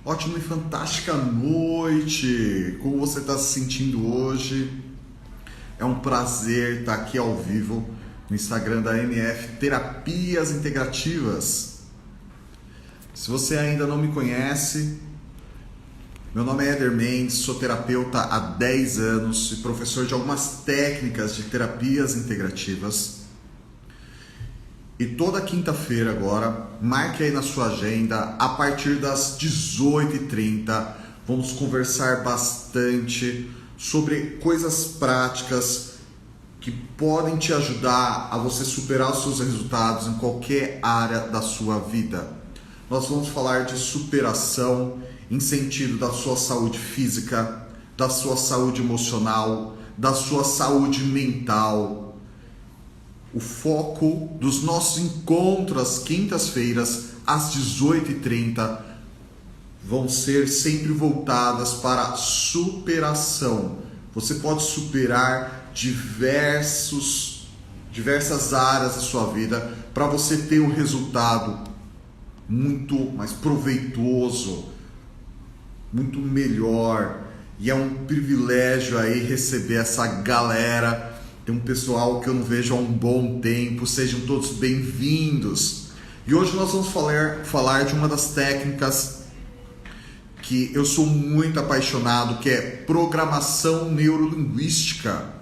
Ótima e fantástica noite! Como você está se sentindo hoje? É um prazer estar aqui ao vivo no Instagram da MF Terapias Integrativas. Se você ainda não me conhece, meu nome é Éder Mendes, sou terapeuta há 10 anos e professor de algumas técnicas de terapias integrativas. E toda quinta-feira agora, marque aí na sua agenda, a partir das 18h30, vamos conversar bastante sobre coisas práticas que podem te ajudar a você superar os seus resultados em qualquer área da sua vida. Nós vamos falar de superação em sentido da sua saúde física, da sua saúde emocional, da sua saúde mental. O foco dos nossos encontros às quintas-feiras, às 18h30, vão ser sempre voltadas para a superação. Você pode superar diversas áreas da sua vida para você ter um resultado muito mais proveitoso, muito melhor. E é um privilégio aí receber essa galera. Tem um pessoal que eu não vejo há um bom tempo. Sejam todos bem-vindos. E hoje nós vamos falar de uma das técnicas que eu sou muito apaixonado, que é programação neurolinguística,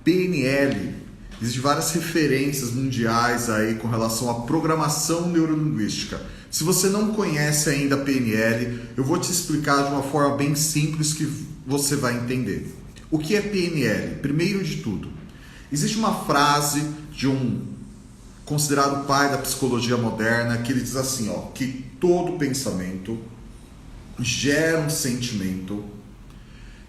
PNL. Existem várias referências mundiais aí com relação à programação neurolinguística. Se você não conhece ainda a PNL, eu vou te explicar de uma forma bem simples que você vai entender. O que é PNL? Primeiro de tudo, existe uma frase de um considerado pai da psicologia moderna que ele diz assim, que todo pensamento gera um sentimento,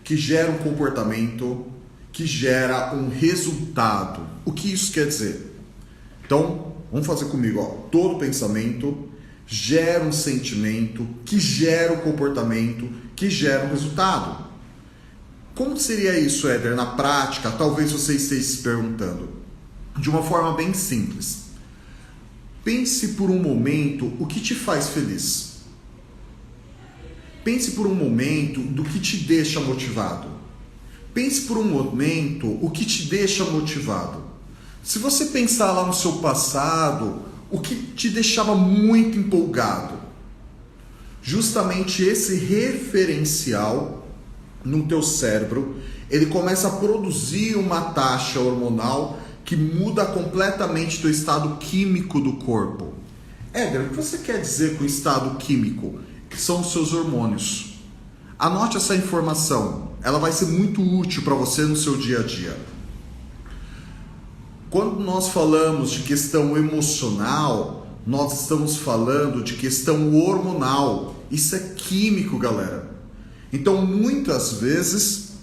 que gera um comportamento, que gera um resultado. O que isso quer dizer? Então, vamos fazer comigo, todo pensamento gera um sentimento, que gera um comportamento, que gera um resultado. Como seria isso, Éder, na prática? Talvez você esteja se perguntando. De uma forma bem simples. Pense por um momento o que te faz feliz. Pense por um momento do que te deixa motivado. Pense por um momento o que te deixa motivado. Se você pensar lá no seu passado, o que te deixava muito empolgado, justamente esse referencial no teu cérebro, ele começa a produzir uma taxa hormonal que muda completamente teu estado químico do corpo. Éder, o que você quer dizer com estado químico? Que são os seus hormônios. Anote essa informação, ela vai ser muito útil para você no seu dia a dia. Quando nós falamos de questão emocional, nós estamos falando de questão hormonal. Isso é químico, galera. Então, muitas vezes,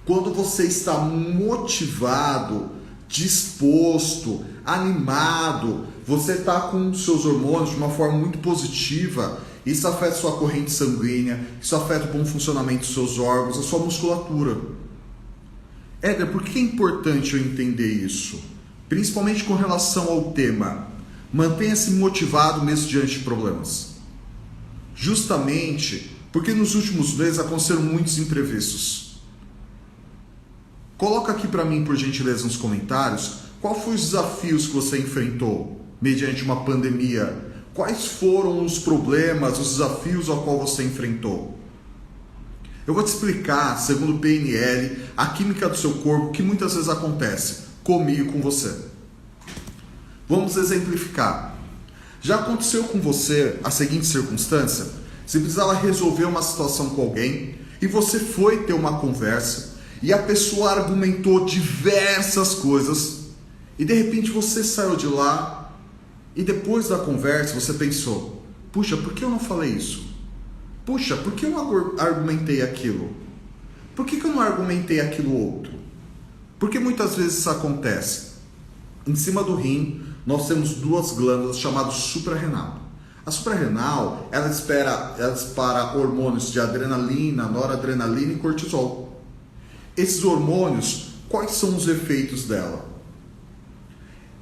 quando você está motivado, disposto, animado, você está com seus hormônios de uma forma muito positiva, isso afeta a sua corrente sanguínea, isso afeta o bom funcionamento dos seus órgãos, a sua musculatura. Éder, por que é importante eu entender isso? Principalmente com relação ao tema, mantenha-se motivado mesmo diante de problemas. Justamente porque nos últimos meses aconteceram muitos imprevistos. Coloca aqui para mim, por gentileza, nos comentários, qual foi os desafios que você enfrentou mediante uma pandemia? Quais foram os problemas, os desafios ao qual você enfrentou? Eu vou te explicar, segundo o PNL, a química do seu corpo, que muitas vezes acontece comigo e com você. Vamos exemplificar. Já aconteceu com você a seguinte circunstância? Você precisava resolver uma situação com alguém e você foi ter uma conversa e a pessoa argumentou diversas coisas e de repente você saiu de lá e depois da conversa você pensou, puxa, por que eu não falei isso? Puxa, por que eu não argumentei aquilo? Por que eu não argumentei aquilo outro? Porque muitas vezes isso acontece. Em cima do rim, nós temos duas glândulas chamadas suprarrenal. A suprarrenal, ela dispara hormônios de adrenalina, noradrenalina e cortisol. Esses hormônios, quais são os efeitos dela?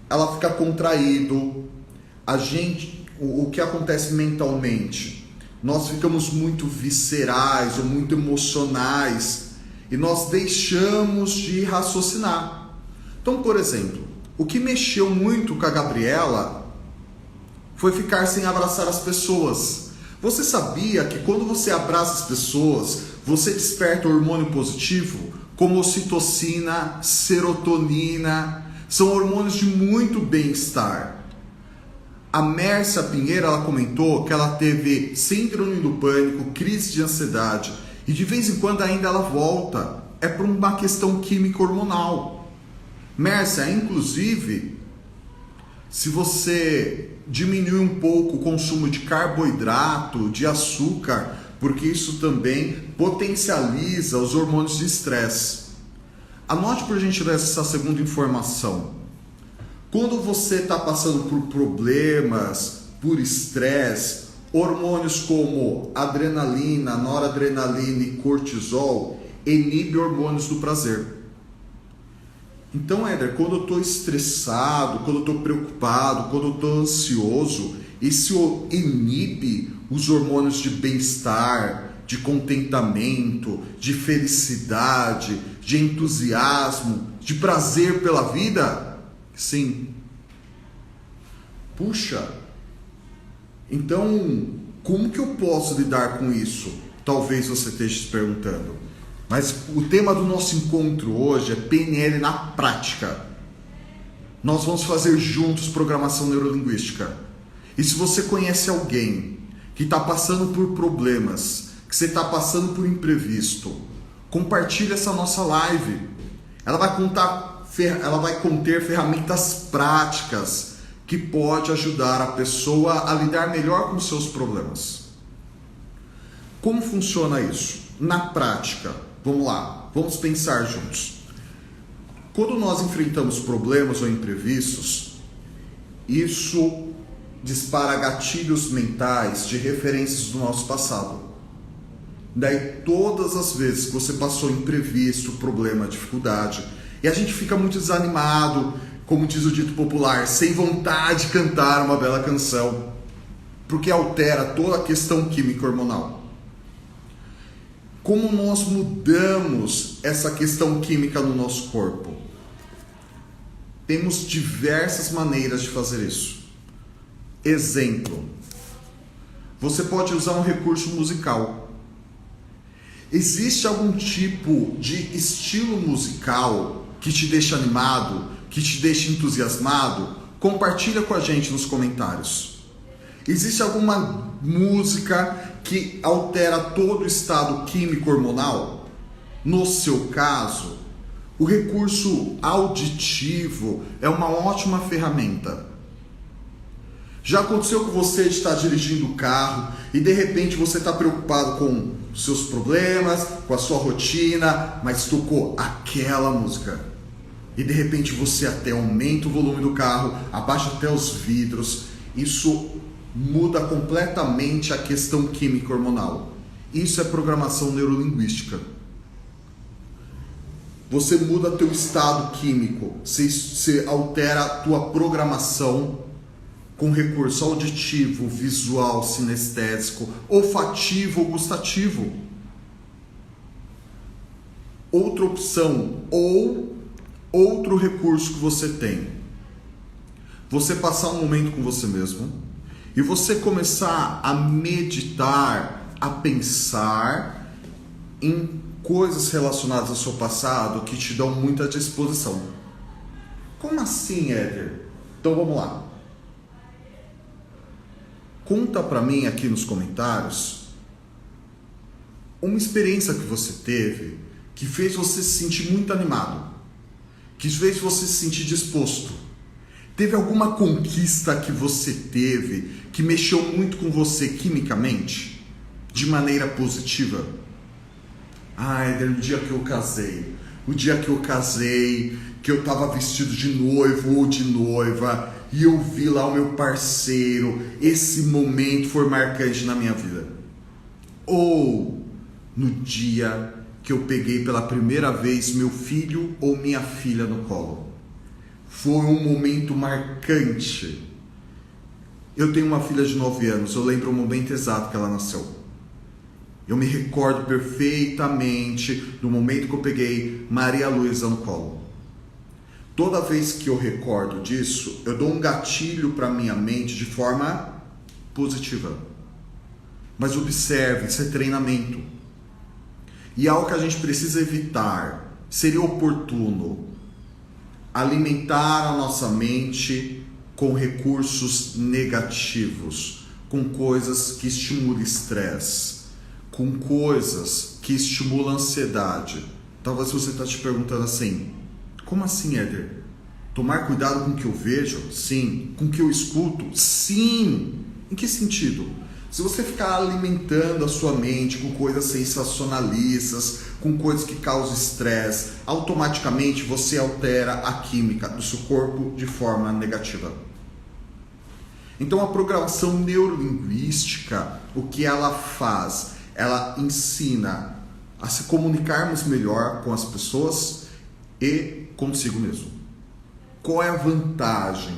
Ela fica contraído. O que acontece mentalmente? nós ficamos muito viscerais ou muito emocionais e nós deixamos de raciocinar. Então, por exemplo, o que mexeu muito com a Gabriela foi ficar sem abraçar as pessoas. Você sabia que quando você abraça as pessoas, você desperta o hormônio positivo, como ocitocina, serotonina, são hormônios de muito bem-estar. A Mércia Pinheiro, ela comentou que ela teve síndrome do pânico, crise de ansiedade e de vez em quando ainda ela volta. É por uma questão química hormonal. Mércia, inclusive, se você diminuir um pouco o consumo de carboidrato, de açúcar, porque isso também potencializa os hormônios de estresse. Anote por gentileza essa segunda informação. Quando você está passando por problemas, por estresse, hormônios como adrenalina, noradrenalina e cortisol inibem hormônios do prazer. Então, Éder, quando eu estou estressado, quando eu estou preocupado, quando eu estou ansioso, isso inibe os hormônios de bem-estar, de contentamento, de felicidade, de entusiasmo, de prazer pela vida? Sim. Puxa, então como que eu posso lidar com isso? Talvez você esteja se perguntando. Mas o tema do nosso encontro hoje é PNL na prática. Nós vamos fazer juntos programação neurolinguística. E se você conhece alguém que está passando por problemas, que você está passando por imprevisto, compartilhe essa nossa live. Ela vai conter ferramentas práticas que pode ajudar a pessoa a lidar melhor com os seus problemas. Como funciona isso? Na prática, vamos lá, vamos pensar juntos. Quando nós enfrentamos problemas ou imprevistos, isso dispara gatilhos mentais de referências do nosso passado. Daí todas as vezes que você passou imprevisto, problema, dificuldade, e a gente fica muito desanimado, como diz o dito popular, sem vontade de cantar uma bela canção, porque altera toda a questão química hormonal. Como nós mudamos essa questão química no nosso corpo? Temos diversas maneiras de fazer isso. Exemplo, você pode usar um recurso musical. Existe algum tipo de estilo musical que te deixa animado, que te deixa entusiasmado? Compartilha com a gente nos comentários. Existe alguma música que altera todo o estado químico hormonal? No seu caso, o recurso auditivo é uma ótima ferramenta. Já aconteceu com você de estar dirigindo o carro e de repente você está preocupado com seus problemas, com a sua rotina, mas tocou aquela música. E de repente você até aumenta o volume do carro, abaixa até os vidros. Isso muda completamente a questão química hormonal. Isso é programação neurolinguística. Você muda teu estado químico, você altera a tua programação com recurso auditivo, visual, sinestésico, olfativo ou gustativo. Outra opção ou outro recurso que você tem, você passar um momento com você mesmo e você começar a meditar, a pensar em coisas relacionadas ao seu passado que te dão muita disposição. Como assim, Éder? Então vamos lá. Conta pra mim aqui nos comentários uma experiência que você teve que fez você se sentir muito animado, que fez você se sentir disposto. Teve alguma conquista que você teve que mexeu muito com você quimicamente, de maneira positiva? Éder, no dia que eu casei, que eu estava vestido de noivo ou de noiva e eu vi lá o meu parceiro, esse momento foi marcante na minha vida. Ou no dia que eu peguei pela primeira vez meu filho ou minha filha no colo. Foi um momento marcante. Eu tenho uma filha de 9 anos, eu lembro o momento exato que ela nasceu. Eu me recordo perfeitamente do momento que eu peguei Maria Luísa no colo. Toda vez que eu recordo disso, eu dou um gatilho para minha mente de forma positiva. Mas observe, isso é treinamento. E algo que a gente precisa evitar, seria oportuno alimentar a nossa mente com recursos negativos, com coisas que estimulam estresse, com coisas que estimulam ansiedade. Talvez você está te perguntando assim, como assim, Éder? Tomar cuidado com o que eu vejo? Sim. Com o que eu escuto? Sim. Em que sentido? Se você ficar alimentando a sua mente com coisas sensacionalistas, com coisas que causam estresse, automaticamente você altera a química do seu corpo de forma negativa. Então a programação neurolinguística, o que ela faz? Ela ensina a se comunicarmos melhor com as pessoas e consigo mesmo. Qual é a vantagem?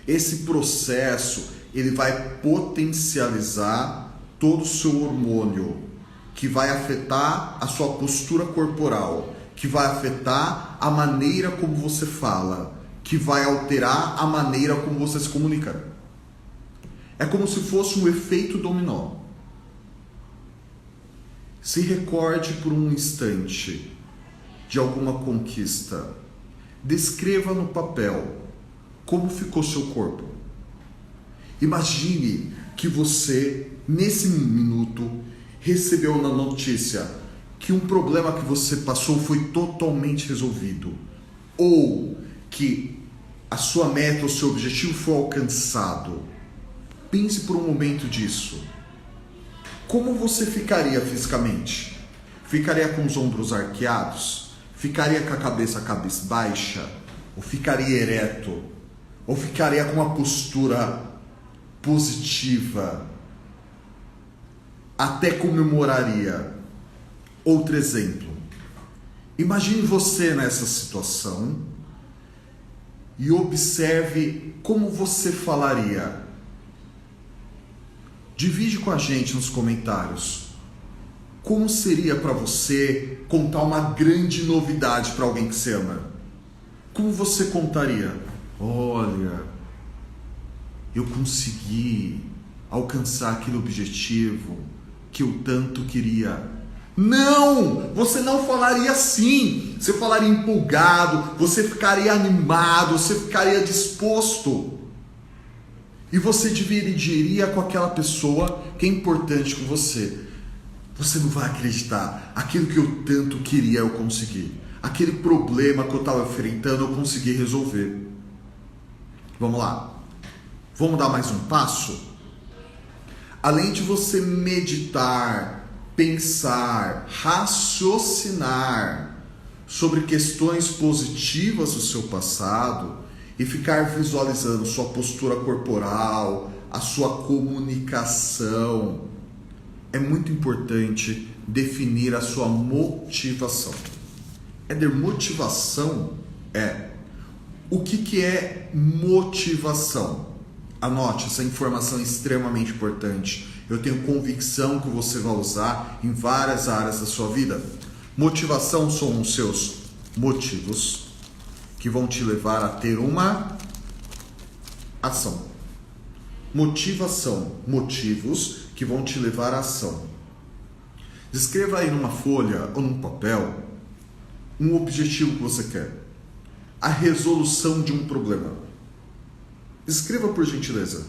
Esse processo ele vai potencializar todo o seu hormônio, que vai afetar a sua postura corporal, que vai afetar a maneira como você fala, que vai alterar a maneira como você se comunica. É como se fosse um efeito dominó. Se recorde por um instante de alguma conquista. Descreva no papel como ficou seu corpo. Imagine que você, nesse minuto, recebeu na notícia que um problema que você passou foi totalmente resolvido. Ou que a sua meta, o seu objetivo foi alcançado. Pense por um momento disso. Como você ficaria fisicamente? Ficaria com os ombros arqueados? Ficaria com a cabeça cabisbaixa? Ou ficaria ereto? Ou ficaria com uma postura positiva? Até comemoraria. Outro exemplo. Imagine você nessa situação e observe como você falaria. Divide com a gente nos comentários. Como seria para você contar uma grande novidade para alguém que você ama? Como você contaria? Olha, eu consegui alcançar aquele objetivo que eu tanto queria. Não! Você não falaria assim. Você falaria empolgado, você ficaria animado, você ficaria disposto. E você dividiria com aquela pessoa que é importante com você. Você não vai acreditar. Aquilo que eu tanto queria, eu consegui. Aquele problema que eu estava enfrentando, eu consegui resolver. Vamos lá. Vamos dar mais um passo? Além de você meditar, pensar, raciocinar sobre questões positivas do seu passado e ficar visualizando sua postura corporal, a sua comunicação, é muito importante definir a sua motivação. Éder, motivação é... O que é motivação? Anote, essa informação é extremamente importante. Eu tenho convicção que você vai usar em várias áreas da sua vida. Motivação são os seus motivos que vão te levar a ter uma ação. Motivação, motivos que vão te levar à ação. Escreva aí numa folha ou num papel um objetivo que você quer. A resolução de um problema. Escreva por gentileza.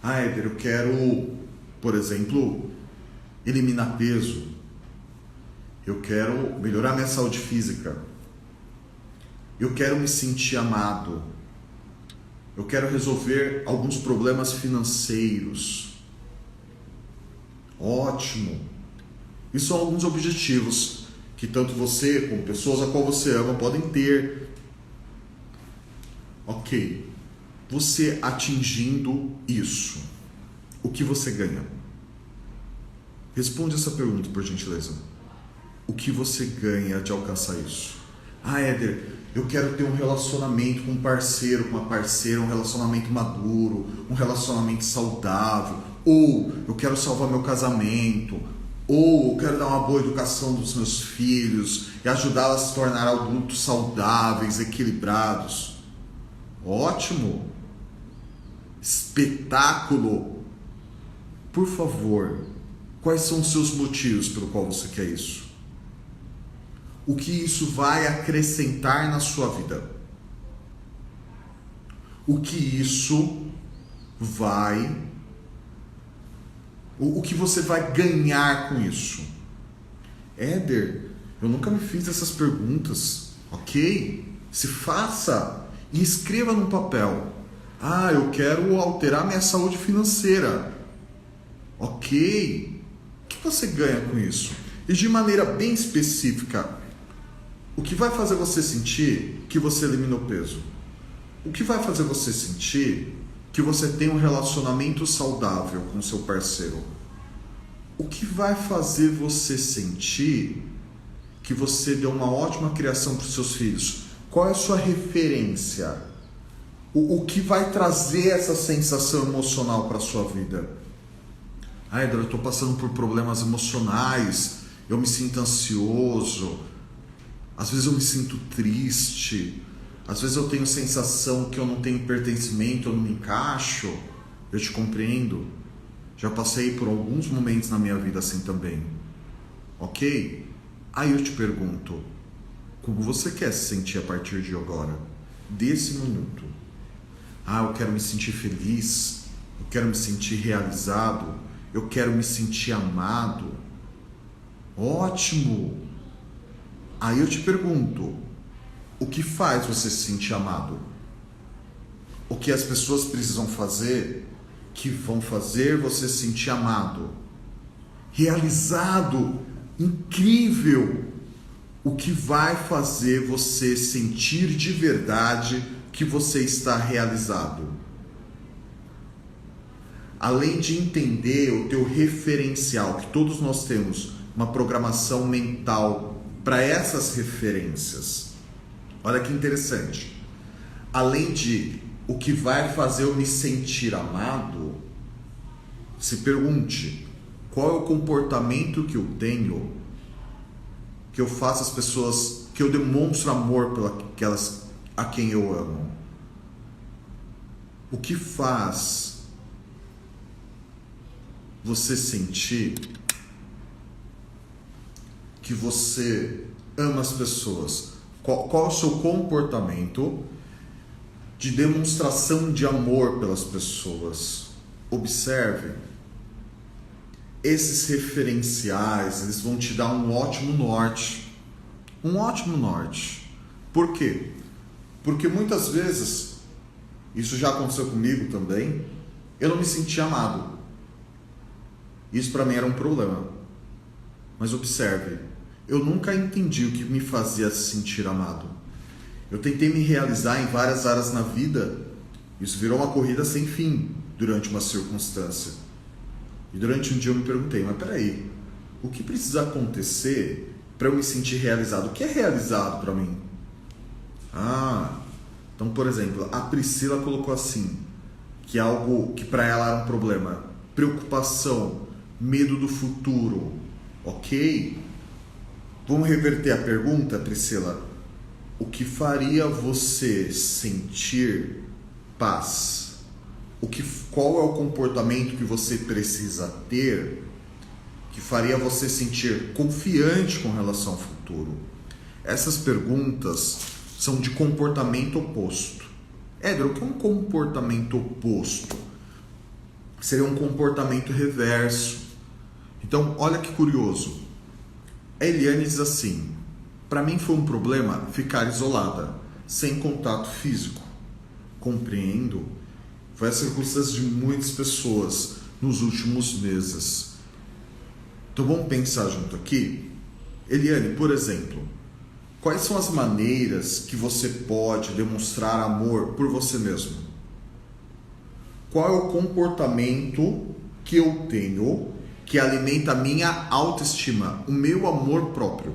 Éder, eu quero, por exemplo, eliminar peso. Eu quero melhorar minha saúde física. Eu quero me sentir amado. Eu quero resolver alguns problemas financeiros. Ótimo. E são alguns objetivos que tanto você como pessoas a qual você ama podem ter. Ok. Você atingindo isso, o que você ganha? Responde essa pergunta, por gentileza. O que você ganha de alcançar isso? Éder, Eu quero ter um relacionamento com um parceiro, com uma parceira, um relacionamento maduro, um relacionamento saudável. Ou eu quero salvar meu casamento. Ou eu quero dar uma boa educação dos meus filhos e ajudá-los a se tornar adultos saudáveis, equilibrados. Ótimo! Espetáculo! Por favor, quais são os seus motivos pelo qual você quer isso? O que isso vai acrescentar na sua vida? O que isso vai... O que você vai ganhar com isso? Éder, eu nunca me fiz essas perguntas, ok? Se faça e escreva num papel. Ah, eu quero alterar minha saúde financeira. Ok? O que você ganha com isso? E de maneira bem específica, o que vai fazer você sentir que você eliminou peso? O que vai fazer você sentir que você tem um relacionamento saudável com seu parceiro? O que vai fazer você sentir que você deu uma ótima criação para os seus filhos? Qual é a sua referência? O que vai trazer essa sensação emocional para a sua vida? Ah, Edra, eu estou passando por problemas emocionais, eu me sinto ansioso, às vezes eu me sinto triste, às vezes eu tenho sensação que eu não tenho pertencimento, eu não me encaixo. Eu te compreendo. Já passei por alguns momentos na minha vida assim também. Ok? Aí eu te pergunto, como você quer se sentir a partir de agora? Desse minuto. Ah, eu quero me sentir feliz, eu quero me sentir realizado, eu quero me sentir amado. Ótimo! Aí eu te pergunto, o que faz você se sentir amado? O que as pessoas precisam fazer que vão fazer você se sentir amado, realizado, incrível? O que vai fazer você sentir de verdade que você está realizado? Além de entender o teu referencial, que todos nós temos uma programação mental para essas referências. Olha que interessante. Além de o que vai fazer eu me sentir amado, se pergunte, qual é o comportamento que eu tenho, que eu faço as pessoas, que eu demonstro amor pelas a quem eu amo? O que faz você sentir que você ama as pessoas? Qual é o seu comportamento de demonstração de amor pelas pessoas? Observe. Esses referenciais, eles vão te dar um ótimo norte. Um ótimo norte. Por quê? Porque muitas vezes, isso já aconteceu comigo também, eu não me sentia amado. Isso para mim era um problema. Mas observe, eu nunca entendi o que me fazia se sentir amado. Eu tentei me realizar em várias áreas na vida. Isso virou uma corrida sem fim durante uma circunstância. E durante um dia eu me perguntei, mas peraí, o que precisa acontecer para eu me sentir realizado? O que é realizado para mim? Então, por exemplo, a Priscila colocou assim, que é algo que para ela era um problema. Preocupação, medo do futuro. Ok? Vamos reverter a pergunta, Priscila? O que faria você sentir paz? Qual é o comportamento que você precisa ter que faria você sentir confiante com relação ao futuro? Essas perguntas são de comportamento oposto. Éder, o que é um comportamento oposto? Seria um comportamento reverso. Então, olha que curioso. A Eliane diz assim, para mim foi um problema ficar isolada, sem contato físico. Compreendo. Foi a circunstância de muitas pessoas nos últimos meses. Então vamos pensar junto aqui. Eliane, por exemplo, quais são as maneiras que você pode demonstrar amor por você mesmo? Qual é o comportamento que eu tenho que alimenta a minha autoestima, o meu amor próprio?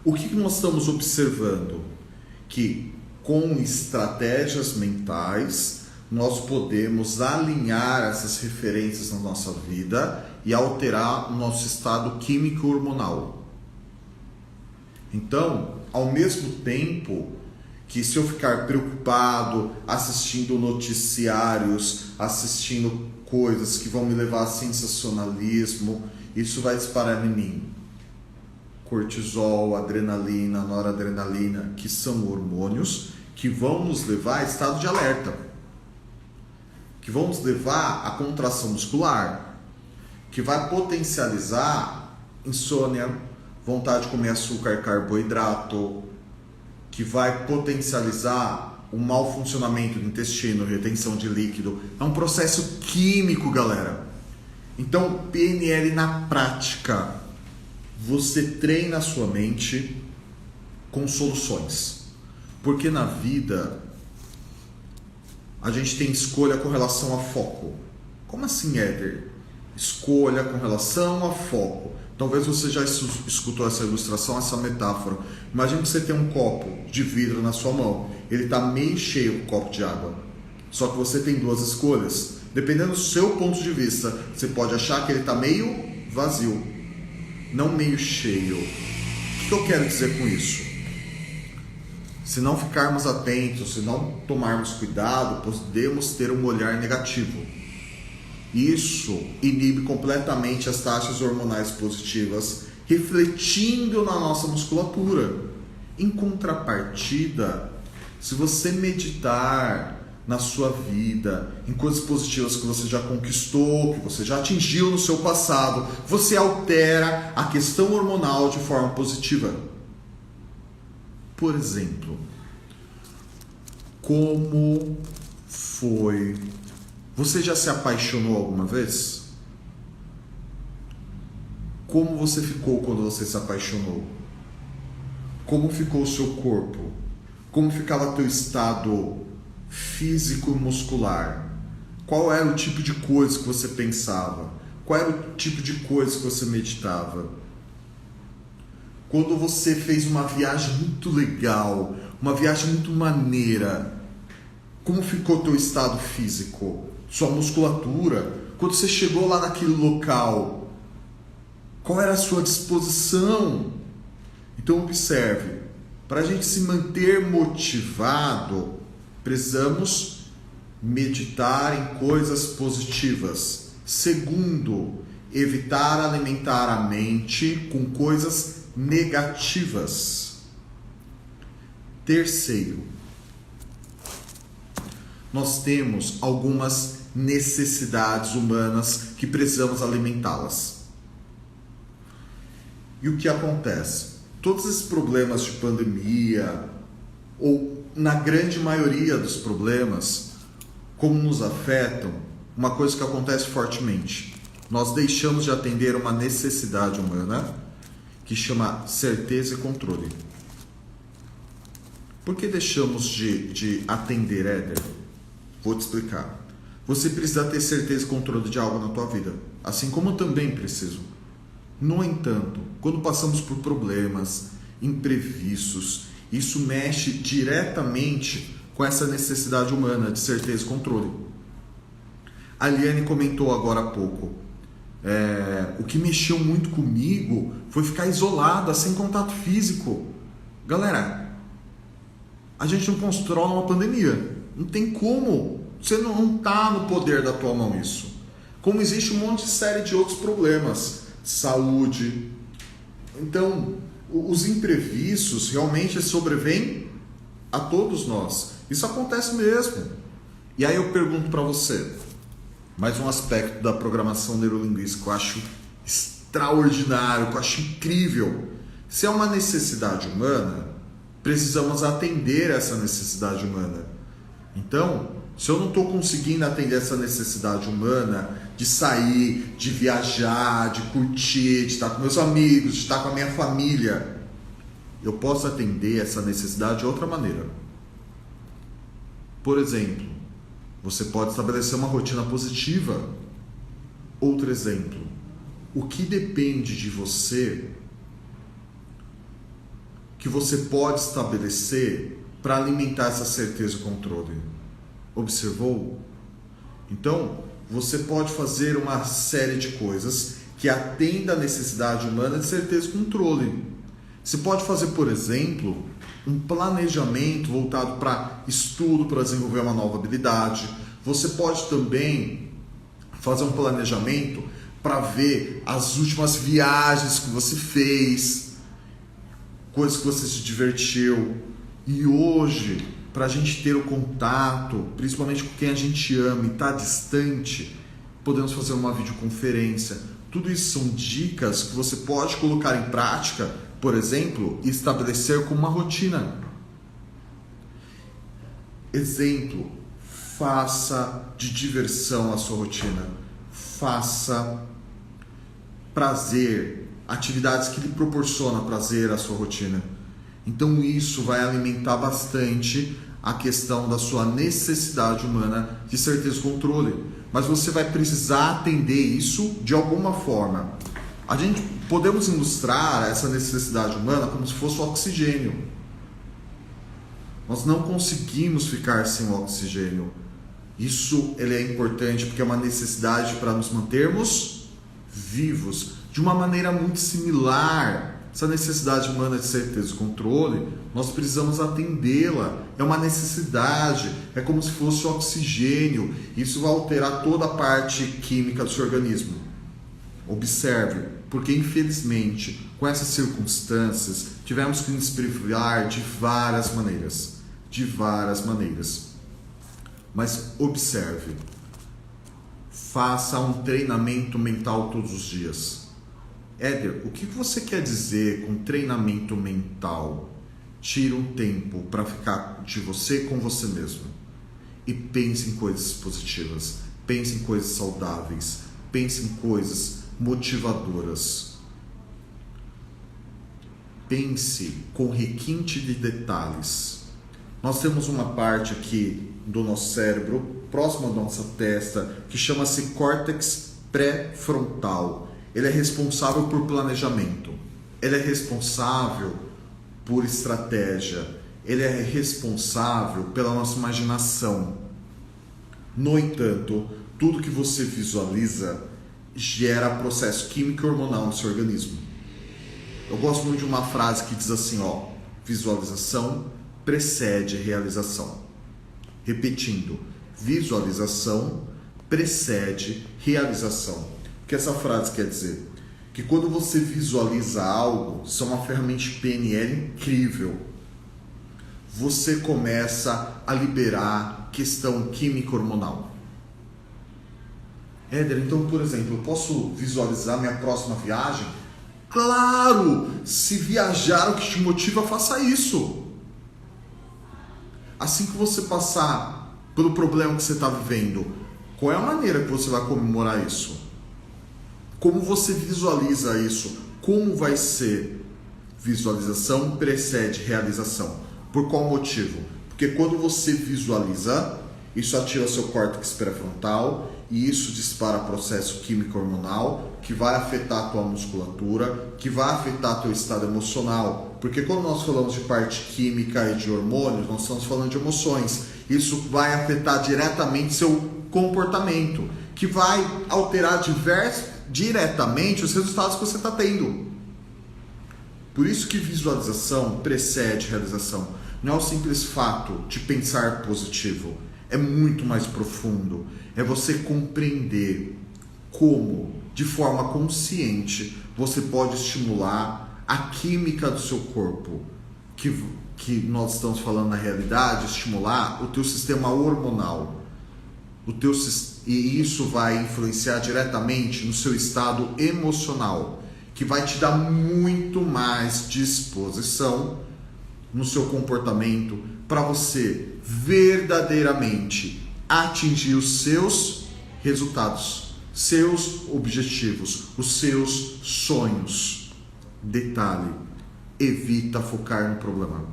O que nós estamos observando? que com estratégias mentais nós podemos alinhar essas referências na nossa vida e alterar o nosso estado químico e hormonal. Então, ao mesmo tempo que se eu ficar preocupado assistindo noticiários, assistindo coisas que vão me levar a sensacionalismo, isso vai disparar em mim cortisol, adrenalina, noradrenalina, que são hormônios que vão nos levar a estado de alerta, que vão nos levar à contração muscular, que vai potencializar insônia, vontade de comer açúcar, carboidrato, que vai potencializar o mau funcionamento do intestino, retenção de líquido. É um processo químico, galera. Então, PNL na prática, você treina a sua mente com soluções. Porque na vida, a gente tem escolha com relação a foco. Como assim, Éder? Escolha com relação a foco. Talvez você já escutou essa ilustração, essa metáfora. Imagine que você tem um copo de vidro na sua mão. Ele está meio cheio, o copo de água. Só que você tem duas escolhas. Dependendo do seu ponto de vista, você pode achar que ele está meio vazio, não meio cheio. O que eu quero dizer com isso? Se não ficarmos atentos, se não tomarmos cuidado, podemos ter um olhar negativo. Isso inibe completamente as taxas hormonais positivas, refletindo na nossa musculatura. Em contrapartida, se você meditar na sua vida, em coisas positivas que você já conquistou, que você já atingiu no seu passado, você altera a questão hormonal de forma positiva. Por exemplo, como foi? Você já se apaixonou alguma vez? Como você ficou quando você se apaixonou? Como ficou o seu corpo? Como ficava teu estado físico e muscular? Qual era o tipo de coisa que você pensava? Qual era o tipo de coisa que você meditava? Quando você fez uma viagem muito legal, uma viagem muito maneira, como ficou teu estado físico? Sua musculatura? Quando você chegou lá naquele local, qual era a sua disposição? Então observe, para a gente se manter motivado, precisamos meditar em coisas positivas. Segundo, evitar alimentar a mente com coisas negativas. Terceiro, nós temos algumas necessidades humanas que precisamos alimentá-las. E o que acontece? Todos esses problemas de pandemia, ou na grande maioria dos problemas, como nos afetam, uma coisa que acontece fortemente: nós deixamos de atender uma necessidade humana que chama certeza e controle. Por que deixamos de atender, Éder? Vou te explicar. Você precisa ter certeza e controle de algo na tua vida, assim como eu também preciso. No entanto, quando passamos por problemas, imprevistos, isso mexe diretamente com essa necessidade humana de certeza e controle. A Liane comentou agora há pouco. O que mexeu muito comigo foi ficar isolada, sem contato físico. Galera, a gente não controla uma pandemia. Não tem como. Você não está no poder da tua mão isso. Como existe um monte de série de outros problemas. Saúde. Então, os imprevistos realmente sobrevêm a todos nós. Isso acontece mesmo. E aí eu pergunto para você, mais um aspecto da programação neurolinguística que eu acho extraordinário, que eu acho incrível. Se é uma necessidade humana, precisamos atender essa necessidade humana. Então, se eu não estou conseguindo atender essa necessidade humana de sair, de viajar, de curtir, de estar com meus amigos, de estar com a minha família, eu posso atender essa necessidade de outra maneira. Por exemplo, você pode estabelecer uma rotina positiva. Outro exemplo, o que depende de você, que você pode estabelecer para alimentar essa certeza e controle? Observou? Então, você pode fazer uma série de coisas que atenda à necessidade humana de certeza e controle. Você pode fazer, por exemplo, um planejamento voltado para estudo, para desenvolver uma nova habilidade. Você pode também fazer um planejamento para ver as últimas viagens que você fez, coisas que você se divertiu. E hoje, para a gente ter o contato, principalmente com quem a gente ama e está distante, podemos fazer uma videoconferência. Tudo isso são dicas que você pode colocar em prática, por exemplo, e estabelecer como uma rotina. Exemplo, faça de diversão a sua rotina. Faça prazer, atividades que lhe proporcionam prazer à sua rotina. Então isso vai alimentar bastante a questão da sua necessidade humana de certeza e controle. Mas você vai precisar atender isso de alguma forma. A gente podemos ilustrar essa necessidade humana como se fosse o oxigênio. Nós não conseguimos ficar sem o oxigênio. Isso ele é importante porque é uma necessidade para nos mantermos vivos. De uma maneira muito similar, essa necessidade humana de certeza e controle, nós precisamos atendê-la. É uma necessidade, é como se fosse o oxigênio. Isso vai alterar toda a parte química do seu organismo. Observe, porque infelizmente, com essas circunstâncias, tivemos que nos privar de várias maneiras. De várias maneiras. Mas observe, faça um treinamento mental todos os dias. Éder, o que você quer dizer com treinamento mental? Tire um tempo para ficar de você com você mesmo. E pense em coisas positivas. Pense em coisas saudáveis. Pense em coisas motivadoras. Pense com requinte de detalhes. Nós temos uma parte aqui do nosso cérebro, próximo à nossa testa, que chama-se córtex pré-frontal. Ele é responsável por planejamento, ele é responsável por estratégia, ele é responsável pela nossa imaginação. No entanto, tudo que você visualiza gera processo químico e hormonal no seu organismo. Eu gosto muito de uma frase que diz assim, visualização precede realização. Repetindo, visualização precede realização. O que essa frase quer dizer? Que quando você visualiza algo, isso é uma ferramenta de PNL incrível. Você começa a liberar questão química hormonal. Éder, então, por exemplo, eu posso visualizar minha próxima viagem? Claro! Se viajar o que te motiva, faça isso. Assim que você passar pelo problema que você está vivendo, qual é a maneira que você vai comemorar isso? Como você visualiza isso? Como vai ser? Visualização precede realização. Por qual motivo? Porque quando você visualiza, isso ativa seu córtex pré-frontal e isso dispara processo químico hormonal que vai afetar a tua musculatura, que vai afetar teu estado emocional. Porque quando nós falamos de parte química e de hormônios, nós estamos falando de emoções. Isso vai afetar diretamente seu comportamento, que vai alterar diretamente os resultados que você está tendo. Por isso que visualização precede realização. Não é o simples fato de pensar positivo. É muito mais profundo. É você compreender como, de forma consciente, você pode estimular a química do seu corpo. Que nós estamos falando na realidade, estimular o teu sistema hormonal. E isso vai influenciar diretamente no seu estado emocional, que vai te dar muito mais disposição no seu comportamento para você verdadeiramente atingir os seus resultados, seus objetivos, os seus sonhos. Detalhe, evita focar no problema.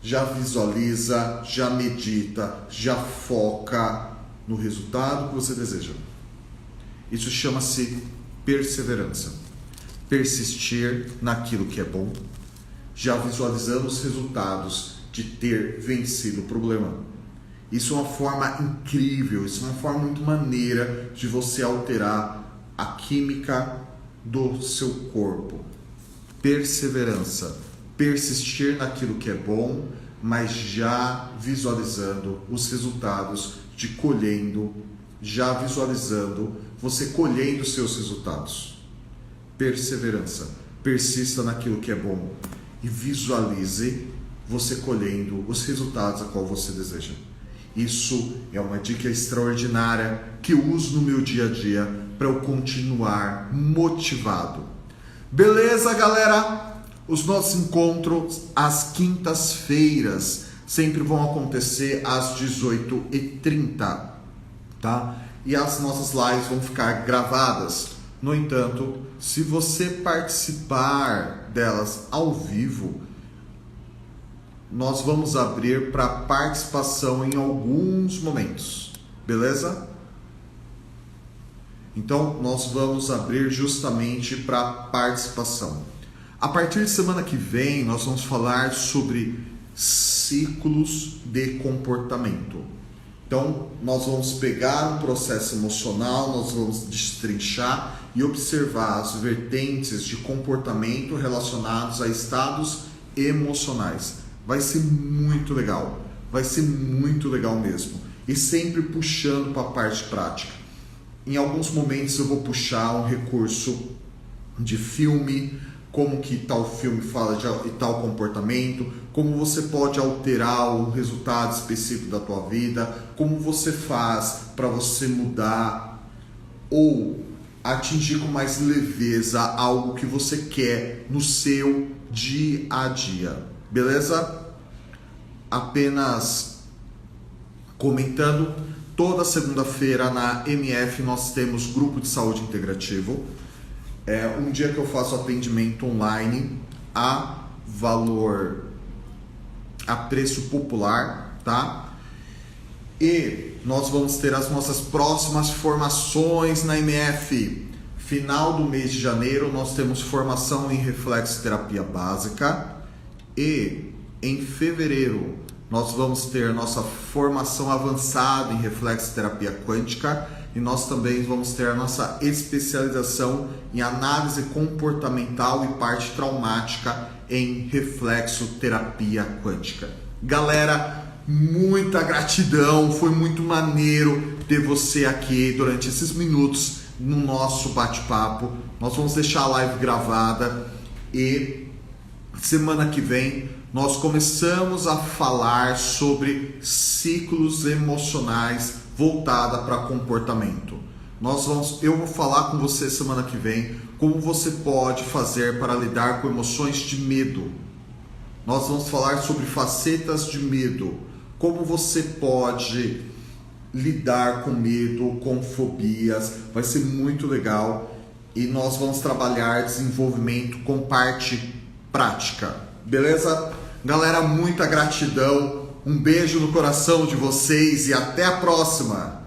Já visualiza, já medita, já foca no resultado que você deseja. Isso chama-se perseverança. Persistir naquilo que é bom, já visualizando os resultados de ter vencido o problema. Isso é uma forma incrível, isso é uma forma muito maneira de você alterar a química do seu corpo. Perseverança, persistir naquilo que é bom, mas já visualizando os resultados de colhendo, já visualizando você colhendo seus resultados. Perseverança, persista naquilo que é bom e visualize você colhendo os resultados a qual você deseja. Isso é uma dica extraordinária que eu uso no meu dia a dia para eu continuar motivado. Beleza, galera? Os nossos encontros às quintas-feiras sempre vão acontecer às 18h30, tá? E as nossas lives vão ficar gravadas. No entanto, se você participar delas ao vivo, nós vamos abrir para participação em alguns momentos, beleza? Então, nós vamos abrir justamente para participação. A partir de semana que vem, nós vamos falar sobre ciclos de comportamento. Então, nós vamos pegar um processo emocional, nós vamos destrinchar e observar as vertentes de comportamento relacionados a estados emocionais. Vai ser muito legal mesmo. E sempre puxando para a parte prática. Em alguns momentos eu vou puxar um recurso de filme, como que tal filme fala de tal comportamento, como você pode alterar o resultado específico da tua vida, como você faz para você mudar ou atingir com mais leveza algo que você quer no seu dia a dia, beleza? Apenas comentando, toda segunda-feira na MF nós temos grupo de saúde integrativo. É um dia que eu faço atendimento online a preço popular, tá? E nós vamos ter as nossas próximas formações na MF. Final do mês de janeiro nós temos formação em reflexoterapia básica e em fevereiro nós vamos ter nossa formação avançada em reflexoterapia quântica e nós também vamos ter a nossa especialização em análise comportamental e parte traumática em reflexoterapia quântica. Galera, muita gratidão, foi muito maneiro ter você aqui durante esses minutos no nosso bate-papo. Nós vamos deixar a live gravada e semana que vem nós começamos a falar sobre ciclos emocionais voltada para comportamento. Eu vou falar com você semana que vem como você pode fazer para lidar com emoções de medo. Nós vamos falar sobre facetas de medo, como você pode lidar com medo, com fobias. Vai ser muito legal e nós vamos trabalhar desenvolvimento com parte prática, beleza? Galera, muita gratidão, um beijo no coração de vocês e até a próxima!